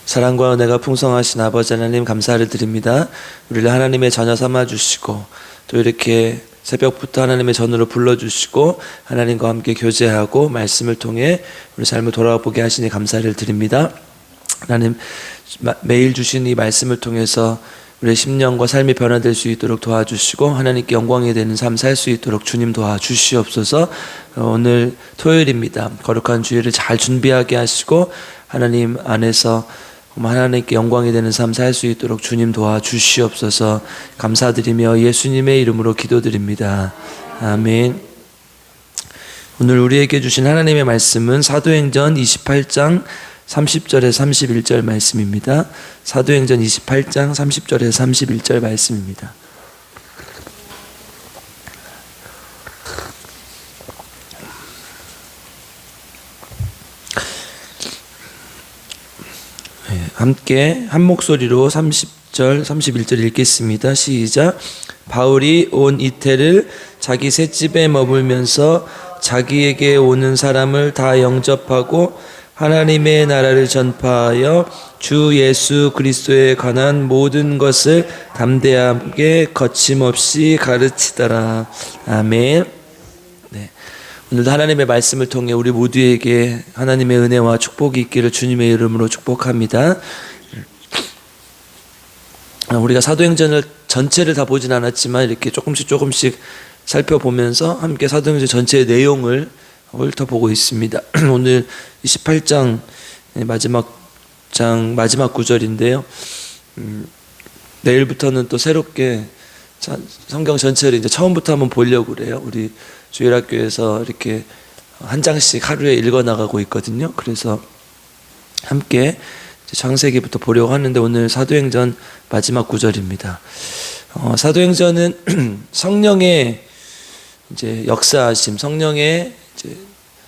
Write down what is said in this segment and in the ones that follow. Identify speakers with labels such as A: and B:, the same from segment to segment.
A: 사랑과 은혜가 풍성하신 아버지 하나님 감사를 드립니다. 우리를 하나님의 자녀 삼아주시고 또 이렇게 새벽부터 하나님의 전으로 불러주시고 하나님과 함께 교제하고 말씀을 통해 우리 삶을 돌아보게 하시니 감사를 드립니다. 하나님 매일 주신 이 말씀을 통해서 우리의 심령과 삶이 변화될 수 있도록 도와주시고 하나님께 영광이 되는 삶 살 수 있도록 주님 도와주시옵소서. 오늘 토요일입니다. 거룩한 주일을 잘 준비하게 하시고 하나님 안에서 하나님께 영광이 되는 삶 살 수 있도록 주님 도와주시옵소서. 감사드리며 예수님의 이름으로 기도드립니다. 아멘. 오늘 우리에게 주신 하나님의 말씀은 사도행전 28장 30절에 31절 말씀입니다. 사도행전 28장 30절에 31절 말씀입니다. 함께 한 목소리로 30절, 31절 읽겠습니다. 시작. 바울이 온 이태를 자기 셋집에 머물면서 자기에게 오는 사람을 다 영접하고 하나님의 나라를 전파하여 주 예수 그리스도에 관한 모든 것을 담대하게 거침없이 가르치더라. 아멘. 네. 오늘도 하나님의 말씀을 통해 우리 모두에게 하나님의 은혜와 축복이 있기를 주님의 이름으로 축복합니다. 우리가 사도행전을 전체를 다 보진 않았지만 이렇게 조금씩 살펴보면서 함께 사도행전 전체의 내용을 훑어보고 있습니다. 오늘 28장 마지막 구절인데요. 내일부터는 또 새롭게 성경 전체를 이제 처음부터 한번 보려고 그래요. 우리 주일학교에서 이렇게 한 장씩 하루에 읽어 나가고 있거든요. 그래서 함께 창세기부터 보려고 하는데 오늘 사도행전 마지막 구절입니다. 사도행전은 성령의 이제 역사하심, 성령의 이제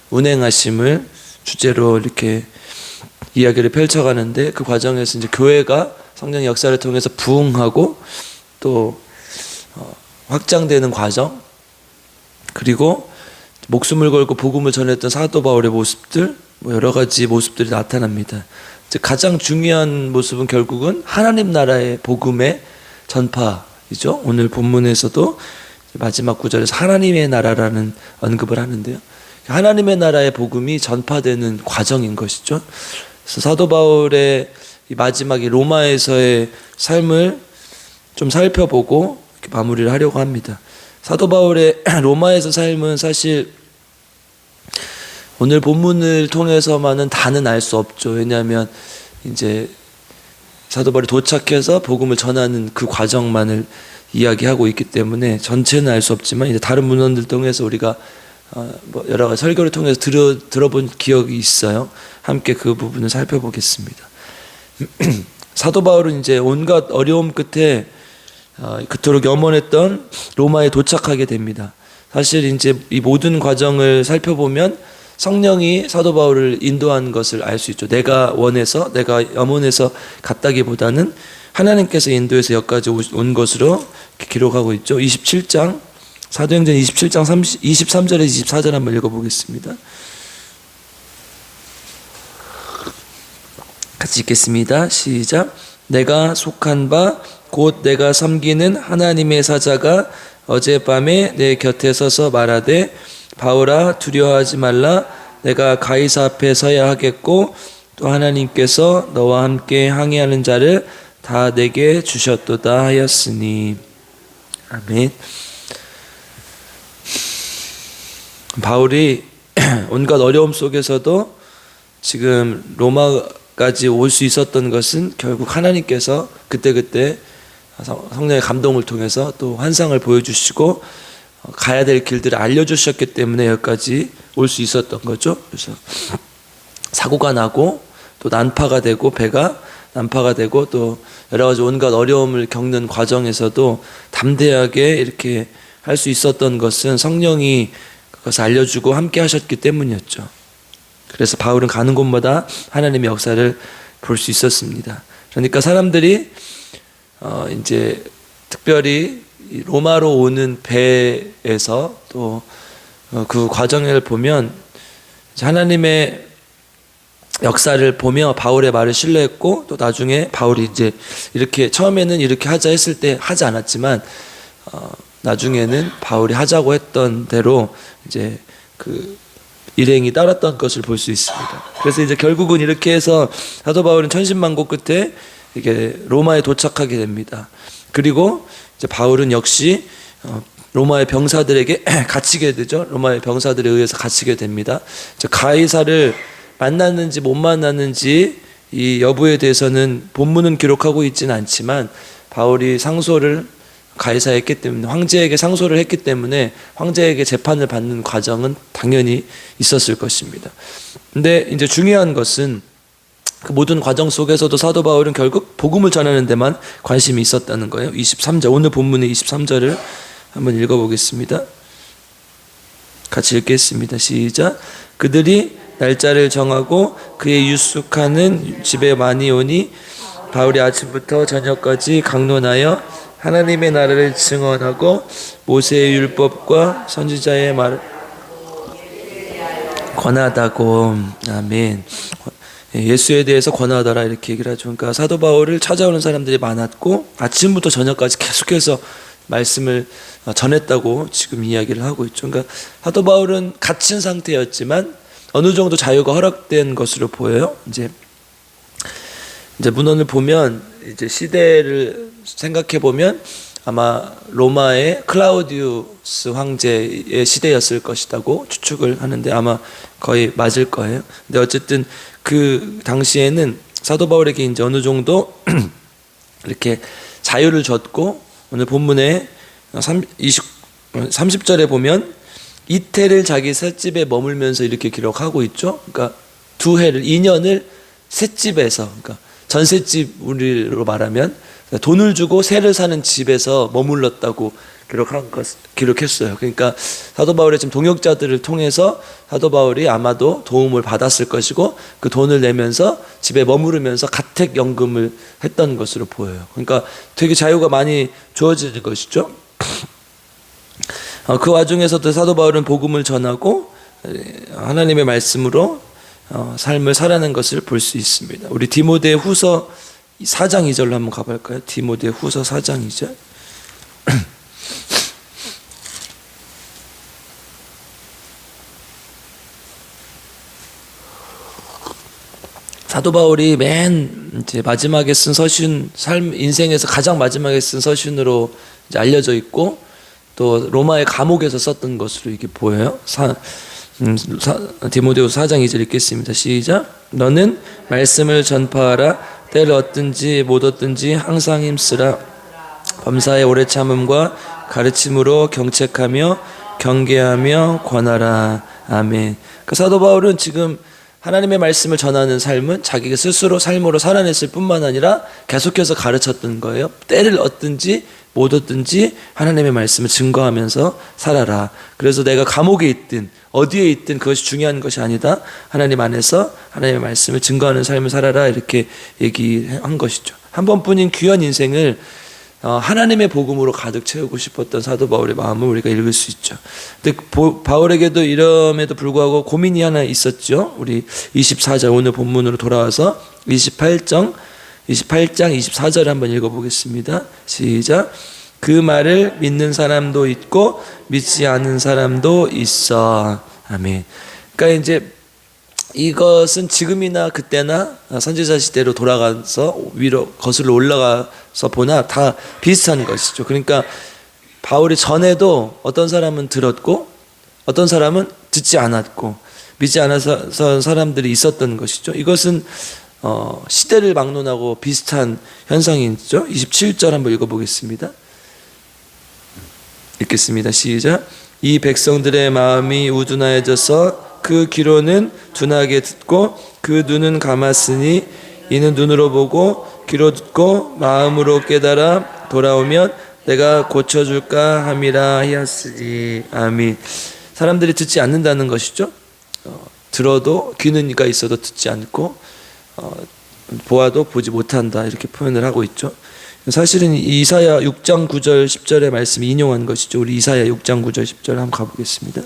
A: 운행하심을 주제로 이렇게 이야기를 펼쳐가는데 그 과정에서 이제 교회가 성령의 역사를 통해서 부흥하고 또 확장되는 과정, 그리고 목숨을 걸고 복음을 전했던 사도 바울의 모습들, 여러 가지 모습들이 나타납니다. 가장 중요한 모습은 결국은 하나님 나라의 복음의 전파이죠. 오늘 본문에서도 마지막 구절에서 하나님의 나라라는 언급을 하는데요. 하나님의 나라의 복음이 전파되는 과정인 것이죠. 그래서 사도 바울의 이 마지막 로마에서의 삶을 좀 살펴보고 이렇게 마무리를 하려고 합니다. 사도 바울의 로마에서 삶은 사실 오늘 본문을 통해서만은 다는 알 수 없죠. 왜냐하면 이제 사도 바울이 도착해서 복음을 전하는 그 과정만을 이야기하고 있기 때문에 전체는 알 수 없지만 이제 다른 문헌들 통해서 우리가 여러 가지 설교를 통해서 들어본 기억이 있어요. 함께 그 부분을 살펴보겠습니다. 사도 바울은 이제 온갖 어려움 끝에 그토록 염원했던 로마에 도착하게 됩니다. 사실 이제 이 모든 과정을 살펴보면 성령이 사도 바울을 인도한 것을 알 수 있죠. 내가 원해서, 내가 염원해서 갔다기보다는 하나님께서 인도해서 여기까지 온 것으로 기록하고 있죠. 27장, 사도행전 27장 23절에서 24절 한번 읽어보겠습니다. 같이 읽겠습니다. 시작. 내가 속한 바 곧 내가 섬기는 하나님의 사자가 어젯밤에 내 곁에 서서 말하되 바울아 두려워하지 말라. 내가 가이사 앞에 서야 하겠고 또 하나님께서 너와 함께 항해하는 자를 다 내게 주셨도다 하였으니. 아멘. 바울이 온갖 어려움 속에서도 지금 로마까지 올 수 있었던 것은 결국 하나님께서 그때그때 성령의 감동을 통해서 또 환상을 보여주시고 가야 될 길들을 알려주셨기 때문에 여기까지 올 수 있었던 거죠. 그래서 사고가 나고 또 난파가 되고 배가 난파가 되고 또 여러 가지 온갖 어려움을 겪는 과정에서도 담대하게 이렇게 할 수 있었던 것은 성령이 그것을 알려주고 함께 하셨기 때문이었죠. 그래서 바울은 가는 곳마다 하나님의 역사를 볼 수 있었습니다. 그러니까 사람들이 이제 특별히 로마로 오는 배에서 또 그 과정을 보면 하나님의 역사를 보며 바울의 말을 신뢰했고, 또 나중에 바울이 이제 이렇게 처음에는 이렇게 하자 했을 때 하지 않았지만 나중에는 바울이 하자고 했던 대로 이제 그 일행이 따랐던 것을 볼 수 있습니다. 그래서 이제 결국은 이렇게 해서 사도 바울은 천신만고 끝에 이게 로마에 도착하게 됩니다. 그리고 이제 바울은 역시 로마의 병사들에게 갇히게 되죠. 로마의 병사들에 의해서 갇히게 됩니다. 가이사를 만났는지 못 만났는지 이 여부에 대해서는 본문은 기록하고 있지는 않지만 바울이 상소를 가이사에 했기 때문에, 황제에게 상소를 했기 때문에 황제에게 재판을 받는 과정은 당연히 있었을 것입니다. 근데 이제 중요한 것은 그 모든 과정 속에서도 사도 바울은 결국 복음을 전하는 데만 관심이 있었다는 거예요. 23절, 오늘 본문의 23절을 한번 읽어보겠습니다. 같이 읽겠습니다. 시작. 그들이 날짜를 정하고 그의 유숙하는 집에 많이 오니 바울이 아침부터 저녁까지 강론하여 하나님의 나라를 증언하고 모세의 율법과 선지자의 말을 권하다고. 아멘. 예수에 대해서 권하더라 이렇게 얘기를 하죠. 그러니까 사도 바울을 찾아오는 사람들이 많았고 아침부터 저녁까지 계속해서 말씀을 전했다고 지금 이야기를 하고 있죠. 그러니까 사도 바울은 갇힌 상태였지만 어느 정도 자유가 허락된 것으로 보여요. 이제 문헌을 보면 이제 시대를 생각해 보면 아마 로마의 클라우디우스 황제의 시대였을 것이라고 추측을 하는데 아마 거의 맞을 거예요. 근데 어쨌든 그 당시에는 사도 바울에게 이제 어느 정도 이렇게 자유를 줬고, 오늘 본문에 30절에 보면 이태를 자기 셋집에 머물면서 이렇게 기록하고 있죠. 그러니까 2해를 2년을 셋집에서, 그러니까 전셋집 우리로 말하면 돈을 주고 새를 사는 집에서 머물렀다고 기록했어요. 그러니까 사도 바울의 지금 동역자들을 통해서 사도 바울이 아마도 도움을 받았을 것이고 그 돈을 내면서 집에 머무르면서 가택연금을 했던 것으로 보여요. 그러니까 되게 자유가 많이 주어지는 것이죠. 그 와중에서도 사도 바울은 복음을 전하고 하나님의 말씀으로 삶을 살아낸 것을 볼 수 있습니다. 우리 디모데 후서 4장 2절로 한번 가볼까요? 디모데 후서 4장 2절. 사도 바울이 맨 이제 마지막에 쓴 서신, 인생에서 가장 마지막에 쓴 서신으로 이제 알려져 있고, 또 로마의 감옥에서 썼던 것으로 이게 보여요. 디모데후서 4장 2절 읽겠습니다. 시작. 너는 말씀을 전파하라. 때를 얻든지 못 얻든지 항상 힘쓰라. 범사의 오래 참음과 가르침으로 경책하며 경계하며 권하라. 아멘. 그러니까 사도 바울은 지금 하나님의 말씀을 전하는 삶은 자기가 스스로 삶으로 살아냈을 뿐만 아니라 계속해서 가르쳤던 거예요. 때를 얻든지 못 얻든지 하나님의 말씀을 증거하면서 살아라. 그래서 내가 감옥에 있든 어디에 있든 그것이 중요한 것이 아니다. 하나님 안에서 하나님의 말씀을 증거하는 삶을 살아라. 이렇게 얘기한 것이죠. 한 번뿐인 귀한 인생을 하나님의 복음으로 가득 채우고 싶었던 사도 바울의 마음을 우리가 읽을 수 있죠. 근데 바울에게도 이럼에도 불구하고 고민이 하나 있었죠. 우리 24절 오늘 본문으로 돌아와서 28장 24절을 한번 읽어보겠습니다. 시작. 그 말을 믿는 사람도 있고 믿지 않는 사람도 있어. 아멘. 그러니까 이제 이것은 지금이나 그때나 선지자 시대로 돌아가서 위로 거슬러 올라가서 보나 다 비슷한 것이죠. 그러니까 바울이 전에도 어떤 사람은 들었고 어떤 사람은 듣지 않았고 믿지 않아서 사람들이 있었던 것이죠. 이것은 시대를 막론하고 비슷한 현상이 있죠. 27절 한번 읽어보겠습니다. 읽겠습니다. 시작. 이 백성들의 마음이 우둔하여져서 그 귀로는 둔하게 듣고 그 눈은 감았으니 이는 눈으로 보고 귀로 듣고 마음으로 깨달아 돌아오면 내가 고쳐줄까 함이라 하였으니. 아멘. 사람들이 듣지 않는다는 것이죠. 들어도 귀는가 있어도 듣지 않고 보아도 보지 못한다 이렇게 표현을 하고 있죠. 사실은 이사야 6장 9절 10절의 말씀 인용한 것이죠. 우리 이사야 6장 9절 10절 한번 가보겠습니다.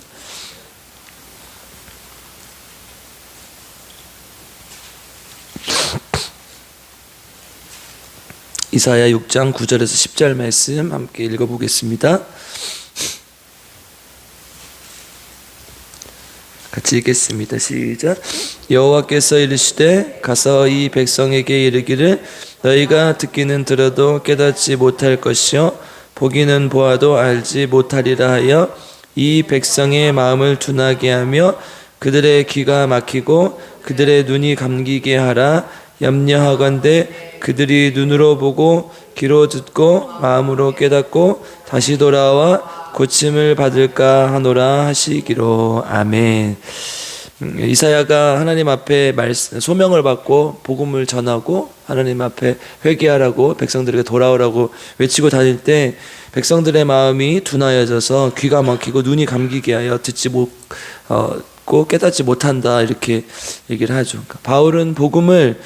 A: 이사야 6장 9절에서 10절 말씀 함께 읽어보겠습니다. 같이 읽겠습니다. 시작. 여호와께서 이르시되 가서 이 백성에게 이르기를 너희가 듣기는 들어도 깨닫지 못할 것이요 보기는 보아도 알지 못하리라 하여 이 백성의 마음을 둔하게 하며 그들의 귀가 막히고 그들의 눈이 감기게 하라. 염려하건대 그들이 눈으로 보고 귀로 듣고 마음으로 깨닫고 다시 돌아와 고침을 받을까 하노라 하시기로. 아멘. 이사야가 하나님 앞에 소명을 받고 복음을 전하고 하나님 앞에 회개하라고 백성들에게 돌아오라고 외치고 다닐 때 백성들의 마음이 둔하여져서 귀가 막히고 눈이 감기게 하여 듣지 못고 깨닫지 못한다, 이렇게 얘기를 하죠. 그러니까 바울은 복음을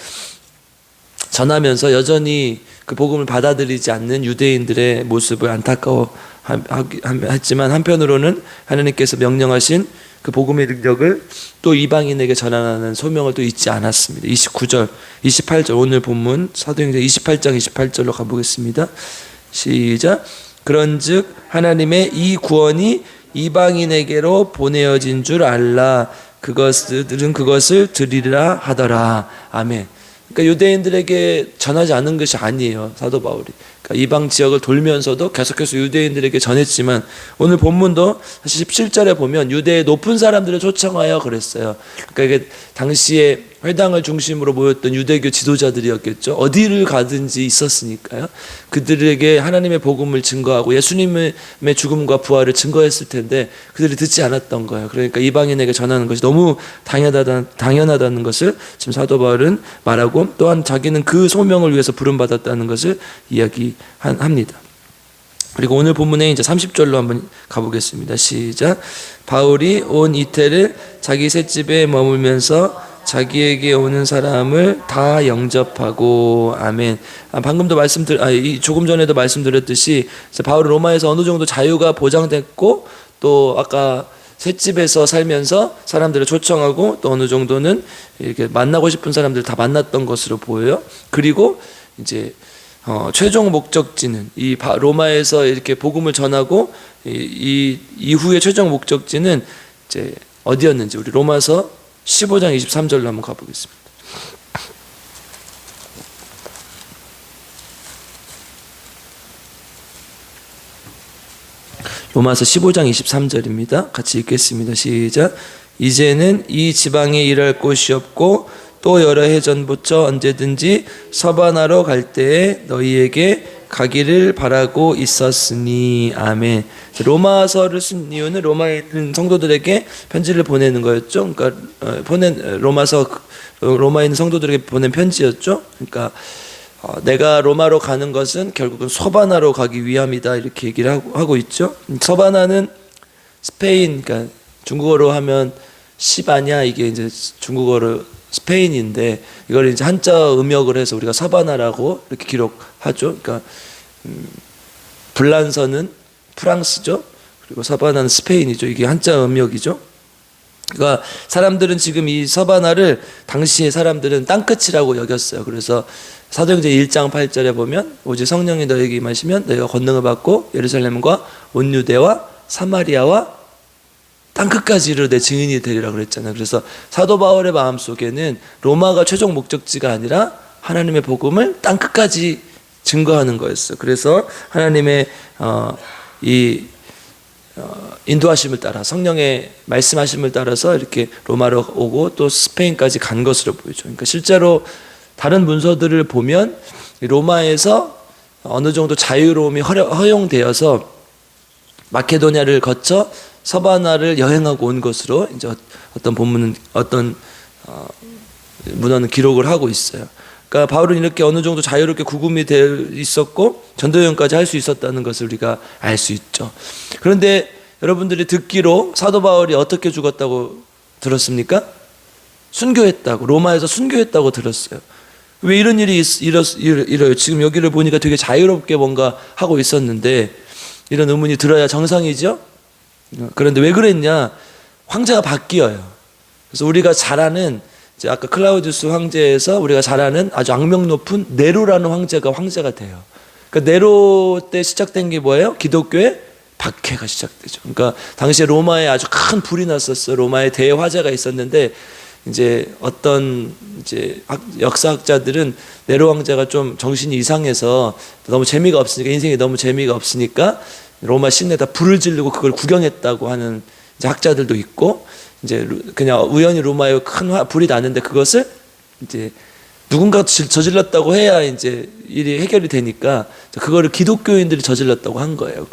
A: 전하면서 여전히 그 복음을 받아들이지 않는 유대인들의 모습을 안타까워했지만 한편으로는 하나님께서 명령하신 그 복음의 능력을 또 이방인에게 전하는 소명을 또 잊지 않았습니다. 29절, 28절, 오늘 본문 사도행전 28장 28절로 가보겠습니다. 시작. 그런즉 하나님의 이 구원이 이방인에게로 보내어진 줄 알라. 그것들은 그것을 들으리라 하더라. 아멘. 그러니까 유대인들에게 전하지 않은 것이 아니에요, 사도 바울이. 그러니까 이방 지역을 돌면서도 계속해서 유대인들에게 전했지만 오늘 본문도 사실 17절에 보면 유대의 높은 사람들을 초청하여 그랬어요. 그러니까 이게 당시에 회당을 중심으로 모였던 유대교 지도자들이었겠죠. 어디를 가든지 있었으니까요. 그들에게 하나님의 복음을 증거하고 예수님의 죽음과 부활을 증거했을 텐데 그들이 듣지 않았던 거예요. 그러니까 이방인에게 전하는 것이 너무 당연하다는 것을 지금 사도 바울은 말하고, 또한 자기는 그 소명을 위해서 부름받았다는 것을 이야기합니다. 그리고 오늘 본문에 이제 30절로 한번 가보겠습니다. 시작. 바울이 온 이태를 자기 셋집에 머물면서 자기에게 오는 사람을 다 영접하고. 아멘. 방금도 조금 전에도 말씀드렸듯이 바울은 로마에서 어느 정도 자유가 보장됐고 또 아까 셋집에서 살면서 사람들을 초청하고 또 어느 정도는 이렇게 만나고 싶은 사람들 다 만났던 것으로 보여요. 그리고 이제 최종 목적지는 이 로마에서 이렇게 복음을 전하고 이 이후의 최종 목적지는 이제 어디였는지 우리 로마서 15장 23절로 한번 가보겠습니다. 로마서 15장 23절입니다. 같이 읽겠습니다. 시작. 이제는 이 지방에 일할 곳이 없고 또 여러 해 전부터 언제든지 서바나로 갈 때에 너희에게 가기를 바라고 있었으니. 아멘. 로마서를 쓴 이유는 로마에 있는 성도들에게 편지를 보내는 거였죠. 그러니까 로마에 있는 성도들에게 보낸 편지였죠. 그러니까 내가 로마로 가는 것은 결국은 서바나로 가기 위함이다, 이렇게 얘기를 하고 있죠. 서바나는 스페인, 그러니까 중국어로 하면 시바냐, 이게 이제 중국어로 스페인인데 이걸 이제 한자 음역을 해서 우리가 서바나라고 이렇게 기록하죠. 그러니까 불란서는 프랑스죠. 그리고 서바나는 스페인이죠. 이게 한자 음역이죠. 그러니까 사람들은 지금 이 서바나를 당시의 사람들은 땅끝이라고 여겼어요. 그래서 사도행전 1장 8절에 보면 오직 성령이 너에게 임하시면 너희가 권능을 받고 예루살렘과 온 유대와 사마리아와 땅끝까지 이르러 내 증인이 되리라 그랬잖아요. 그래서 사도 바울의 마음속에는 로마가 최종 목적지가 아니라 하나님의 복음을 땅끝까지 증거하는 거였어요. 그래서 하나님의 인도하심을 따라, 성령의 말씀하심을 따라서 이렇게 로마로 오고 또 스페인까지 간 것으로 보이죠. 그러니까 실제로 다른 문서들을 보면 로마에서 어느 정도 자유로움이 허용되어서 마케도니아를 거쳐 서바나를 여행하고 온 것으로 이제 어떤 문헌은 기록을 하고 있어요. 그러니까 바울은 이렇게 어느 정도 자유롭게 구금이 되어 있었고 전도여행까지 할 수 있었다는 것을 우리가 알 수 있죠. 그런데 여러분들이 듣기로 사도 바울이 어떻게 죽었다고 들었습니까? 순교했다고, 로마에서 순교했다고 들었어요. 왜 이런 일이 일어요? 지금 여기를 보니까 되게 자유롭게 뭔가 하고 있었는데 이런 의문이 들어야 정상이죠? 그런데 왜 그랬냐? 황제가 바뀌어요. 그래서 우리가 잘 아는 이제 아까 클라우디우스 황제에서 우리가 잘 아는 아주 악명 높은 네로라는 황제가 돼요. 그러니까 네로 때 시작된 게 뭐예요? 기독교의 박해가 시작되죠. 그러니까 당시에 로마에 아주 큰 불이 났었어요. 로마에 대화재가 있었는데 이제 어떤 이제 역사학자들은 네로 황제가 좀 정신이 이상해서 너무 재미가 없으니까, 인생이 너무 재미가 없으니까 로마 시내에다 불을 지르고 그걸 구경했다고 하는 이제 학자들도 있고, 이제 그냥 우연히 로마에 큰 불이 났는데 그것을 이제 누군가 저질렀다고 해야 이제 일이 해결이 되니까 그거를 기독교인들이 저질렀다고 한 거예요.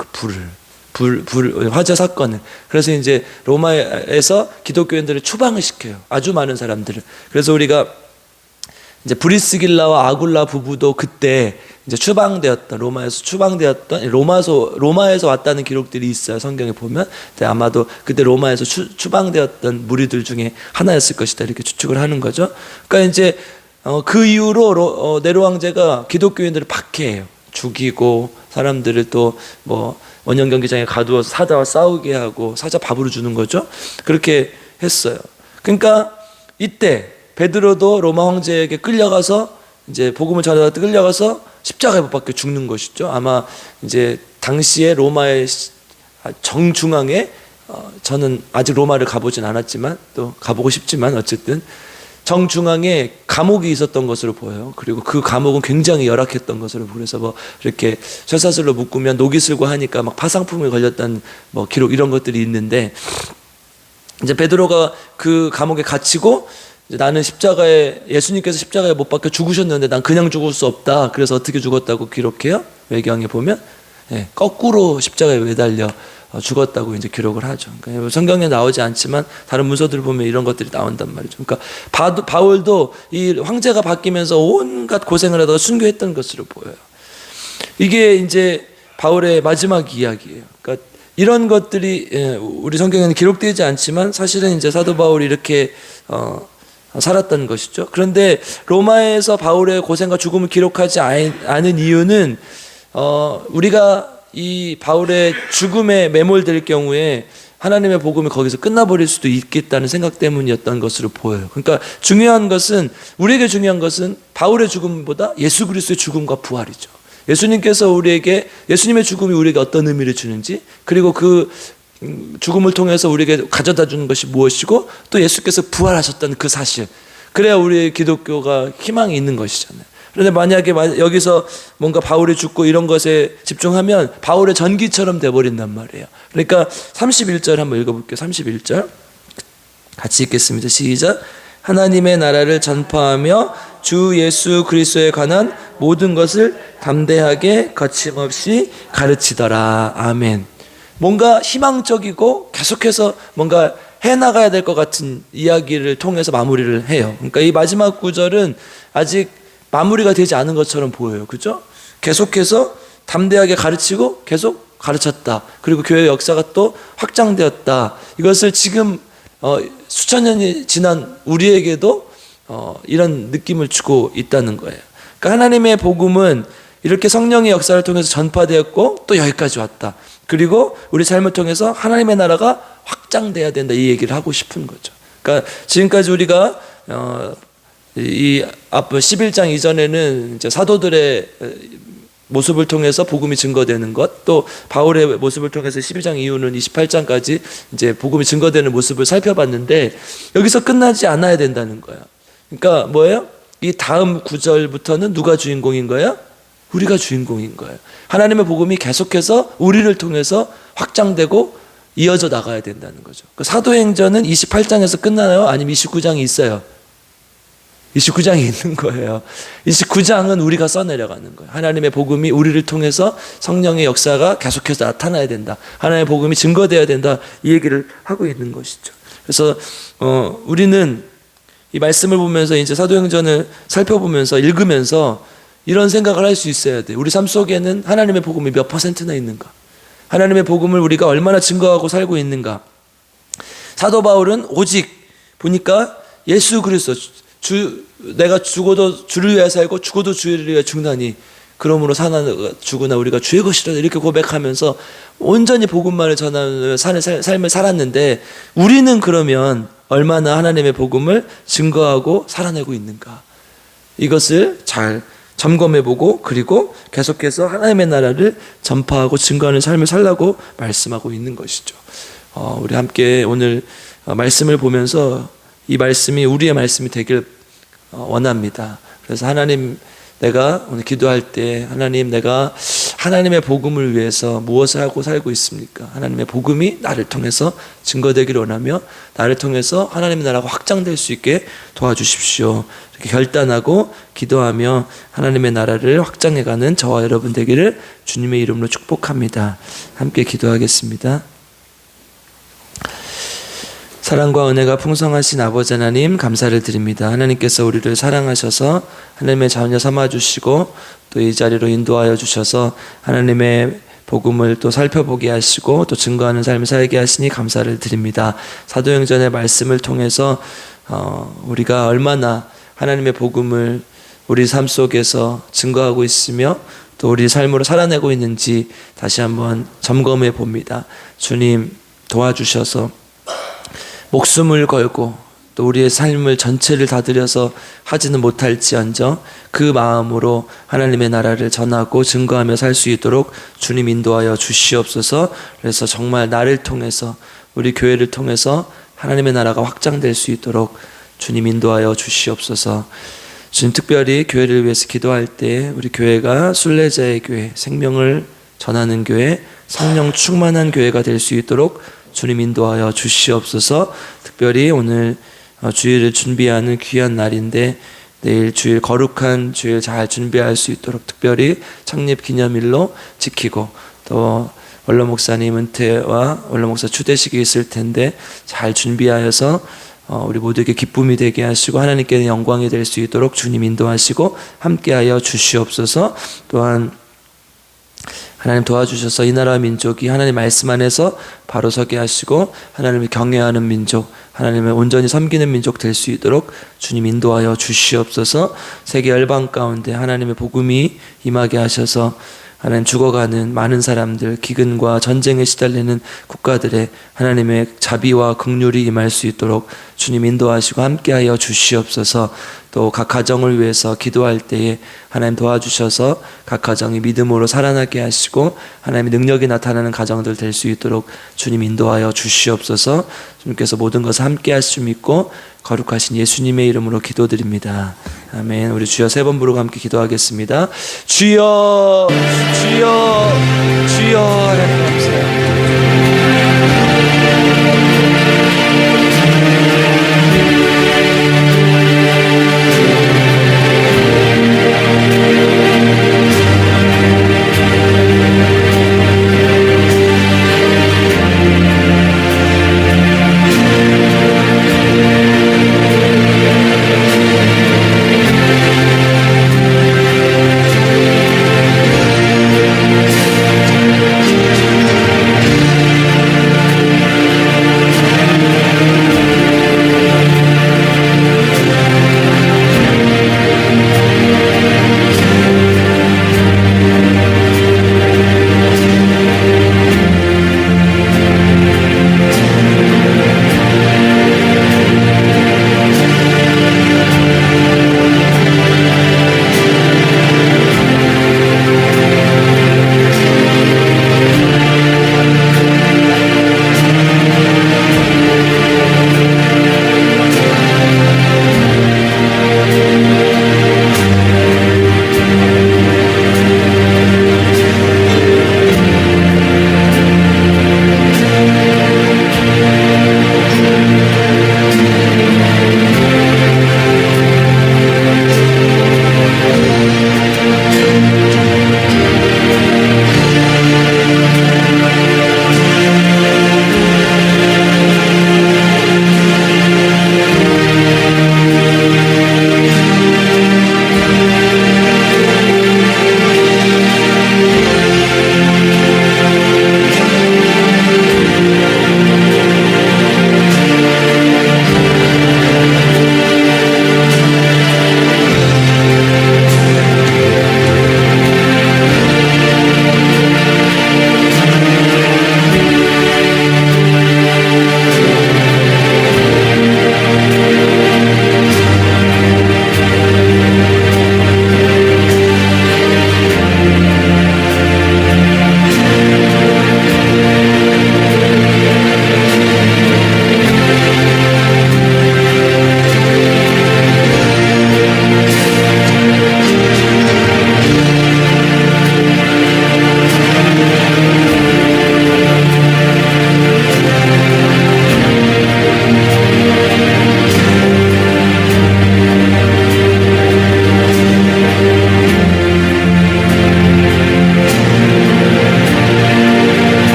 A: 그 화재 사건을. 그래서 이제 로마에서 기독교인들을 추방을 시켜요. 아주 많은 사람들을. 그래서 우리가 이제 브리스길라와 아굴라 부부도 그때 이제 추방되었던, 로마에서 추방되었던, 로마에서 왔다는 기록들이 있어요. 성경에 보면. 아마도 그때 로마에서 추방되었던 무리들 중에 하나였을 것이다. 이렇게 추측을 하는 거죠. 그러니까 이제 그 이후로 네로 황제가 기독교인들을 박해해요. 죽이고 사람들을 또 뭐 원형 경기장에 가두어서 사자와 싸우게 하고 사자 밥으로 주는 거죠. 그렇게 했어요. 그러니까 이때 베드로도 로마 황제에게 끌려가서 이제 복음을 전하다 끌려가서 십자가에 못 박혀 죽는 것이죠. 아마 이제 당시에 로마의 정중앙에 저는 아직 로마를 가보진 않았지만 또 가보고 싶지만 어쨌든 정중앙에 감옥이 있었던 것으로 보여요. 그리고 그 감옥은 굉장히 열악했던 것으로 보여서 뭐 이렇게 쇠사슬로 묶으면 녹이 슬고 하니까 막 파상풍에 걸렸던 뭐 기록 이런 것들이 있는데, 이제 베드로가 그 감옥에 갇히고 이제 나는 예수님께서 십자가에 못 박혀 죽으셨는데 난 그냥 죽을 수 없다. 그래서 어떻게 죽었다고 기록해요? 외경에 보면 거꾸로 십자가에 매달려 죽었다고 이제 기록을 하죠. 그러니까 성경에 나오지 않지만 다른 문서들을 보면 이런 것들이 나온단 말이죠. 그러니까 바울도 이 황제가 바뀌면서 온갖 고생을 하다가 순교했던 것으로 보여요. 이게 이제 바울의 마지막 이야기예요. 그러니까 이런 것들이 우리 성경에는 기록되지 않지만 사실은 이제 사도 바울이 이렇게 살았던 것이죠. 그런데 로마에서 바울의 고생과 죽음을 기록하지 않은 이유는 우리가 이 바울의 죽음에 매몰될 경우에 하나님의 복음이 거기서 끝나버릴 수도 있겠다는 생각 때문이었던 것으로 보여요. 그러니까 우리에게 중요한 것은 바울의 죽음보다 예수 그리스도의 죽음과 부활이죠. 예수님의 죽음이 우리에게 어떤 의미를 주는지, 그리고 그 죽음을 통해서 우리에게 가져다 주는 것이 무엇이고, 또 예수께서 부활하셨다는 그 사실, 그래야 우리의 기독교가 희망이 있는 것이잖아요. 그런데 만약에 여기서 뭔가 바울이 죽고 이런 것에 집중하면 바울의 전기처럼 돼버린단 말이에요. 그러니까 31절 한번 읽어볼게요. 31절 같이 읽겠습니다. 시작. 하나님의 나라를 전파하며 주 예수 그리스도에 관한 모든 것을 담대하게 거침없이 가르치더라. 아멘. 뭔가 희망적이고 계속해서 뭔가 해나가야 될 것 같은 이야기를 통해서 마무리를 해요. 그러니까 이 마지막 구절은 아직 마무리가 되지 않은 것처럼 보여요. 그죠? 계속해서 담대하게 가르치고 계속 가르쳤다. 그리고 교회의 역사가 또 확장되었다. 이것을 지금 수천 년이 지난 우리에게도 이런 느낌을 주고 있다는 거예요. 그러니까 하나님의 복음은 이렇게 성령의 역사를 통해서 전파되었고 또 여기까지 왔다. 그리고 우리 삶을 통해서 하나님의 나라가 확장돼야 된다. 이 얘기를 하고 싶은 거죠. 그러니까 지금까지 우리가 이 앞 11장 이전에는 이제 사도들의 모습을 통해서 복음이 증거되는 것, 또 바울의 모습을 통해서 12장 이후는 28장까지 이제 복음이 증거되는 모습을 살펴봤는데, 여기서 끝나지 않아야 된다는 거야. 그러니까 뭐예요? 이 다음 구절부터는 누가 주인공인 거야? 우리가 주인공인 거예요. 하나님의 복음이 계속해서 우리를 통해서 확장되고 이어져 나가야 된다는 거죠. 사도행전은 28장에서 끝나나요? 아니면 29장이 있어요? 29장이 있는 거예요. 29장은 우리가 써내려가는 거예요. 하나님의 복음이 우리를 통해서 성령의 역사가 계속해서 나타나야 된다. 하나님의 복음이 증거되어야 된다. 이 얘기를 하고 있는 것이죠. 그래서 우리는 이 말씀을 보면서 이제 사도행전을 살펴보면서 읽으면서 이런 생각을 할 수 있어야 돼요. 우리 삶 속에는 하나님의 복음이 몇 %나 있는가? 하나님의 복음을 우리가 얼마나 증거하고 살고 있는가? 사도 바울은 오직 보니까 예수 그리스도, 내가 죽어도 주를 위하여 살고 죽어도 주를 위하여 죽나니 그러므로 사나 죽으나 우리가 주의 것이라 이렇게 고백하면서 온전히 복음만을 전하는 삶을 살았는데, 우리는 그러면 얼마나 하나님의 복음을 증거하고 살아내고 있는가, 이것을 잘 점검해보고 그리고 계속해서 하나님의 나라를 전파하고 증거하는 삶을 살라고 말씀하고 있는 것이죠. 우리 함께 오늘 말씀을 보면서 이 말씀이 우리의 말씀이 되길 원합니다. 그래서 하나님, 내가 오늘 기도할 때 하나님, 내가 하나님의 복음을 위해서 무엇을 하고 살고 있습니까? 하나님의 복음이 나를 통해서 증거되기를 원하며 나를 통해서 하나님의 나라가 확장될 수 있게 도와주십시오. 이렇게 결단하고 기도하며 하나님의 나라를 확장해가는 저와 여러분 되기를 주님의 이름으로 축복합니다. 함께 기도하겠습니다. 사랑과 은혜가 풍성하신 아버지 하나님, 감사를 드립니다. 하나님께서 우리를 사랑하셔서 하나님의 자녀 삼아주시고 또 이 자리로 인도하여 주셔서 하나님의 복음을 또 살펴보게 하시고 또 증거하는 삶을 살게 하시니 감사를 드립니다. 사도행전의 말씀을 통해서 우리가 얼마나 하나님의 복음을 우리 삶 속에서 증거하고 있으며 또 우리 삶으로 살아내고 있는지 다시 한번 점검해 봅니다. 주님, 도와주셔서 목숨을 걸고 또 우리의 삶을 전체를 다 들여서 하지는 못할지언정 그 마음으로 하나님의 나라를 전하고 증거하며 살 수 있도록 주님 인도하여 주시옵소서. 그래서 정말 나를 통해서, 우리 교회를 통해서 하나님의 나라가 확장될 수 있도록 주님 인도하여 주시옵소서. 주님, 특별히 교회를 위해서 기도할 때 우리 교회가 순례자의 교회, 생명을 전하는 교회, 성령 충만한 교회가 될 수 있도록 주님 인도하여 주시옵소서. 특별히 오늘 주일을 준비하는 귀한 날인데 내일 주일, 거룩한 주일 잘 준비할 수 있도록 특별히 창립 기념일로 지키고, 또 원로 목사님 은퇴와 원로 목사 추대식이 있을 텐데 잘 준비하여서 우리 모두에게 기쁨이 되게 하시고 하나님께 영광이 될 수 있도록 주님 인도하시고 함께하여 주시옵소서. 또한 하나님 도와주셔서 이 나라 민족이 하나님 말씀 안에서 바로 서게 하시고 하나님을 경외하는 민족, 하나님을 온전히 섬기는 민족 될 수 있도록 주님 인도하여 주시옵소서. 세계 열방 가운데 하나님의 복음이 임하게 하셔서 하나님, 죽어가는 많은 사람들, 기근과 전쟁에 시달리는 국가들의 하나님의 자비와 긍휼이 임할 수 있도록 주님 인도하시고 함께하여 주시옵소서. 또 각 가정을 위해서 기도할 때에 하나님 도와주셔서 각 가정이 믿음으로 살아나게 하시고 하나님의 능력이 나타나는 가정들 될 수 있도록 주님 인도하여 주시옵소서. 주님께서 모든 것을 함께 하실 줄 믿고 거룩하신 예수님의 이름으로 기도드립니다. 아멘. 우리 주여 세 번 부르고 함께 기도하겠습니다. 주여, 주여, 주여.